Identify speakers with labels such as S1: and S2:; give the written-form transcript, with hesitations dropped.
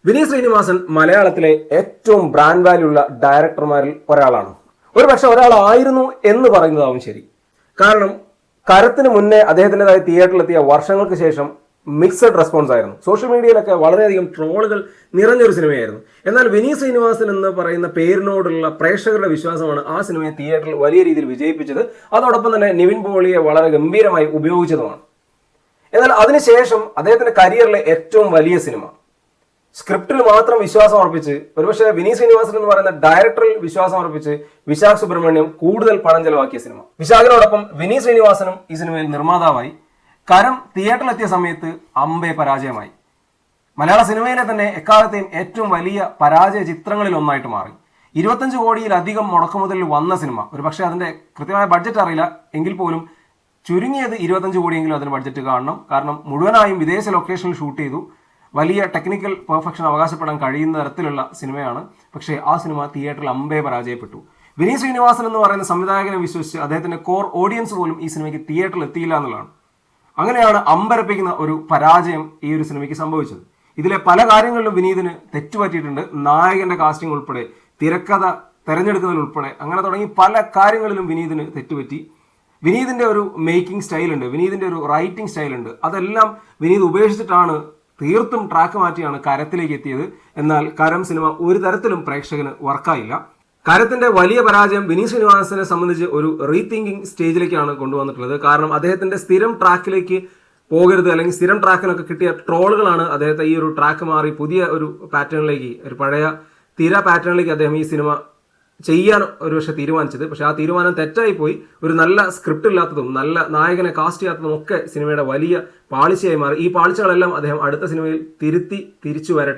S1: വിനീത് ശ്രീനിവാസൻ മലയാളത്തിലെ ഏറ്റവും brand value ഉള്ള ഡയറക്ടർമാരിൽ ഒരാളാണ്. ഒരു പക്ഷെ ഒരാളായിരുന്നു എന്ന് പറയുന്നതാവും ശരി. കാരണം കരത്തിന് മുന്നേ അദ്ദേഹത്തിൻ്റെതായ തിയേറ്ററിലെത്തിയ വർഷങ്ങൾക്ക് ശേഷം മിക്സഡ് റെസ്പോൺസ് ആയിരുന്നു. സോഷ്യൽ മീഡിയയിലൊക്കെ വളരെയധികം ട്രോളുകൾ നിറഞ്ഞൊരു സിനിമയായിരുന്നു. എന്നാൽ വിനീത് ശ്രീനിവാസൻ എന്ന് പറയുന്ന പേരിനോടുള്ള പ്രേക്ഷകരുടെ വിശ്വാസമാണ് ആ സിനിമയെ തിയേറ്ററിൽ വലിയ രീതിയിൽ വിജയിപ്പിച്ചത്. അതോടൊപ്പം തന്നെ നിവിൻ പോളിയെ വളരെ ഗംഭീരമായി ഉപയോഗിച്ചതുമാണ്. എന്നാൽ അതിനുശേഷം അദ്ദേഹത്തിന്റെ കരിയറിലെ ഏറ്റവും വലിയ സിനിമ, സ്ക്രിപ്റ്റിൽ മാത്രം വിശ്വാസം അർപ്പിച്ച്, ഒരുപക്ഷെ വിനീത് ശ്രീനിവാസൻ എന്ന് പറയുന്ന ഡയറക്ടറിൽ വിശ്വാസം അർപ്പിച്ച് വിശാഖ് സുബ്രഹ്മണ്യം കൂടുതൽ പണം ചെലവാക്കിയ സിനിമ. വിശാഖിനോടൊപ്പം വിനീത് ശ്രീനിവാസനും ഈ സിനിമയിൽ നിർമ്മാതാവായി. കരം തിയേറ്ററിലെത്തിയ സമയത്ത് അമ്പേ പരാജയമായി. മലയാള സിനിമയിലെ തന്നെ എക്കാലത്തെയും ഏറ്റവും വലിയ പരാജയ ചിത്രങ്ങളിൽ ഒന്നായിട്ട് മാറി. 25 കോടിയിലധികം മുടക്കുമുതലിൽ വന്ന സിനിമ, ഒരു പക്ഷേ അതിന്റെ കൃത്യമായ ബഡ്ജറ്റ് അറിയില്ല എങ്കിൽ പോലും ചുരുങ്ങിയത് 25 കോടിയെങ്കിലും അതിന് ബഡ്ജറ്റ് കാണണം. കാരണം മുഴുവനായും വിദേശ ലൊക്കേഷനിൽ ഷൂട്ട് ചെയ്തു. വലിയ ടെക്നിക്കൽ പെർഫെക്ഷൻ അവകാശപ്പെടാൻ കഴിയുന്ന തരത്തിലുള്ള സിനിമയാണ്. പക്ഷേ ആ സിനിമ തിയേറ്ററിൽ അമ്പേ പരാജയപ്പെട്ടു. വിനീത് ശ്രീനിവാസൻ എന്ന് പറയുന്ന സംവിധായകനെ വിശ്വസിച്ച് അദ്ദേഹത്തിന്റെ കോർ ഓഡിയൻസ് പോലും ഈ സിനിമയ്ക്ക് തിയേറ്ററിൽ എത്തിയില്ല എന്നുള്ളതാണ്. അങ്ങനെയാണ് അമ്പരപ്പിക്കുന്ന ഒരു പരാജയം ഈ ഒരു സിനിമയ്ക്ക് സംഭവിച്ചത്. ഇതിലെ പല കാര്യങ്ങളിലും വിനീതിന് തെറ്റുപറ്റിയിട്ടുണ്ട്. നായകന്റെ കാസ്റ്റിംഗ് ഉൾപ്പെടെ, തിരക്കഥ തെരഞ്ഞെടുക്കുന്നതിൽ ഉൾപ്പെടെ, അങ്ങനെ തുടങ്ങി പല കാര്യങ്ങളിലും വിനീതിന് തെറ്റുപറ്റി. വിനീതിന്റെ ഒരു മേക്കിംഗ് സ്റ്റൈലുണ്ട്, വിനീതിന്റെ ഒരു റൈറ്റിംഗ് സ്റ്റൈലുണ്ട്. അതെല്ലാം വിനീത് ഉപേക്ഷിച്ചിട്ടാണ് തീർത്തും ട്രാക്ക് മാറ്റിയാണ് കരത്തിലേക്ക് എത്തിയത്. എന്നാൽ കരം സിനിമ ഒരു തരത്തിലും പ്രേക്ഷകന് വർക്കായില്ല. കരത്തിന്റെ വലിയ പരാജയം വിനീത് ശ്രീനിവാസനെ സംബന്ധിച്ച് ഒരു റീതിങ്കിങ് സ്റ്റേജിലേക്കാണ് കൊണ്ടുവന്നിട്ടുള്ളത്. കാരണം അദ്ദേഹത്തിന്റെ സ്ഥിരം ട്രാക്കിലേക്ക് പോകരുത്, അല്ലെങ്കിൽ സ്ഥിരം ട്രാക്കിലൊക്കെ കിട്ടിയ ട്രോളുകളാണ് അദ്ദേഹത്തെ ഈ ഒരു ട്രാക്ക് മാറി പുതിയ ഒരു പാറ്റേണിലേക്ക്, ഒരു പഴയ തിര പാറ്റേണിലേക്ക് അദ്ദേഹം ഈ സിനിമ ചെയ്യാൻ ഒരു പക്ഷെ തീരുമാനിച്ചത്. പക്ഷെ ആ തീരുമാനം തെറ്റായി പോയി. ഒരു നല്ല സ്ക്രിപ്റ്റ് ഇല്ലാത്തതും നല്ല നായകനെ കാസ്റ്റ് ചെയ്യാത്തതും ഒക്കെ സിനിമയുടെ വലിയ പാളിച്ചയായി മാറി. ഈ പാളിച്ചകളെല്ലാം അദ്ദേഹം അടുത്ത സിനിമയിൽ തിരുത്തി തിരിച്ചു വരട്ടെ.